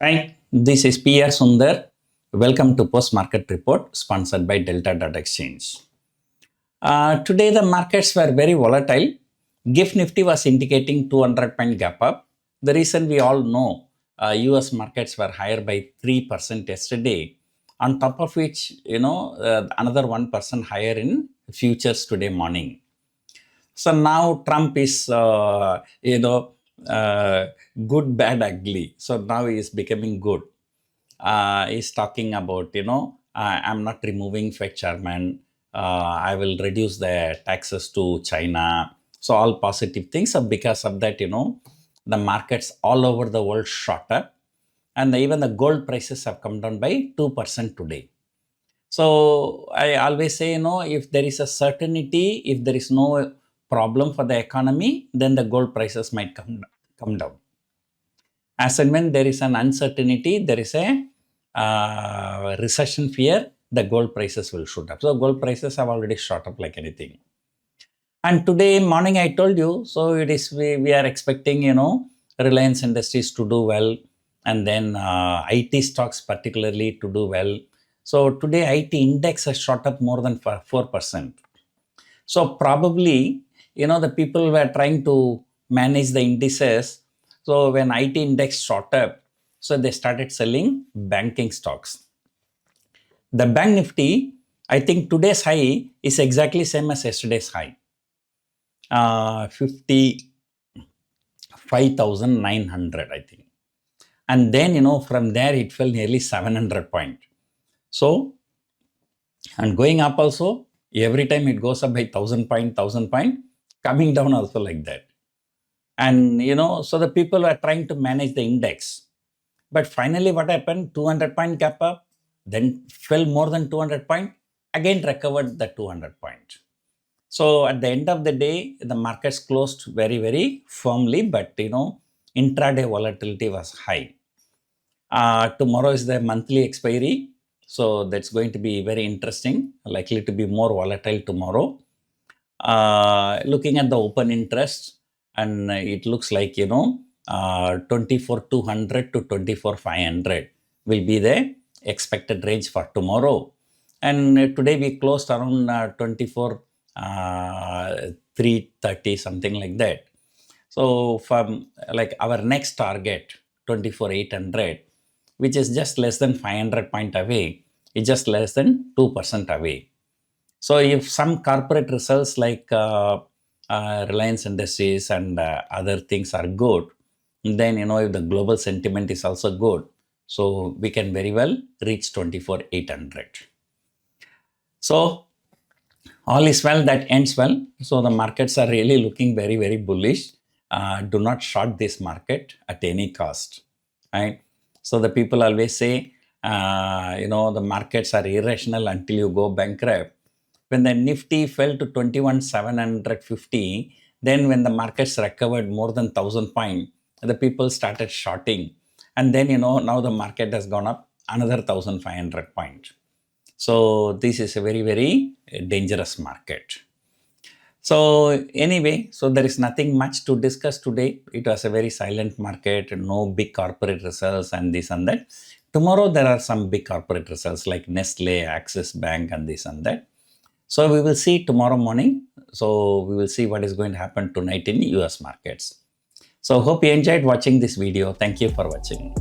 Hi, this is PR Sundar. Welcome to Post Market Report sponsored by Delta.Exchange. Today the markets were very volatile. GIFT Nifty was indicating 200-point gap up. The reason we all know, US markets were higher by 3% yesterday. On top of which, another 1% higher in futures today morning. So now Trump is, good, bad, ugly. So now he is becoming good. He's talking about, I'm not removing Fed chairman. I will reduce the taxes to China. So all positive things. So because of that, the markets all over the world shot up. And even the gold prices have come down by 2% today. So I always say, if there is a certainty, if there is no problem for the economy, then the gold prices might come down. As and when there is an uncertainty, there is a recession fear, the gold prices will shoot up. So gold prices have already shot up like anything. And today morning I told you, so it is we are expecting, Reliance Industries to do well, and then IT stocks particularly to do well. So today IT index has shot up more than 4%. So probably, the people were trying to manage the indices. So when IT index shot up, so they started selling banking stocks. The Bank Nifty, I think today's high is exactly same as yesterday's high. 55,900, I think. And then, from there it fell nearly 700 points. So, and going up also, every time it goes up by 1,000 point, coming down also like that. And, so the people were trying to manage the index. But finally what happened? 200-point gap up, then fell more than 200 point, again recovered the 200 point. So at the end of the day, the markets closed very, very firmly, but, intraday volatility was high. Tomorrow is the monthly expiry. So that's going to be very interesting, likely to be more volatile tomorrow. Looking at the open interest, and it looks like, 24,200 to 24,500 will be the expected range for tomorrow. And today we closed around 24,330, something like that. So from like our next target, 24,800, which is just less than 500 point away, is just less than 2% away. So if some corporate results like Reliance Industries and other things are good, then, if the global sentiment is also good, so we can very well reach 24,800. So all is well that ends well. So the markets are really looking very, very bullish. Do not short this market at any cost, right? So the people always say, the markets are irrational until you go bankrupt. When the Nifty fell to 21,750, then when the markets recovered more than 1,000 points, the people started shorting. And then, now the market has gone up another 1,500 points. So this is a very, very dangerous market. So anyway, so there is nothing much to discuss today. It was a very silent market, no big corporate results and this and that. Tomorrow there are some big corporate results like Nestle, Axis Bank and this and that. So we will see tomorrow morning. So we will see what is going to happen tonight in US markets. So hope you enjoyed watching this video. Thank you for watching.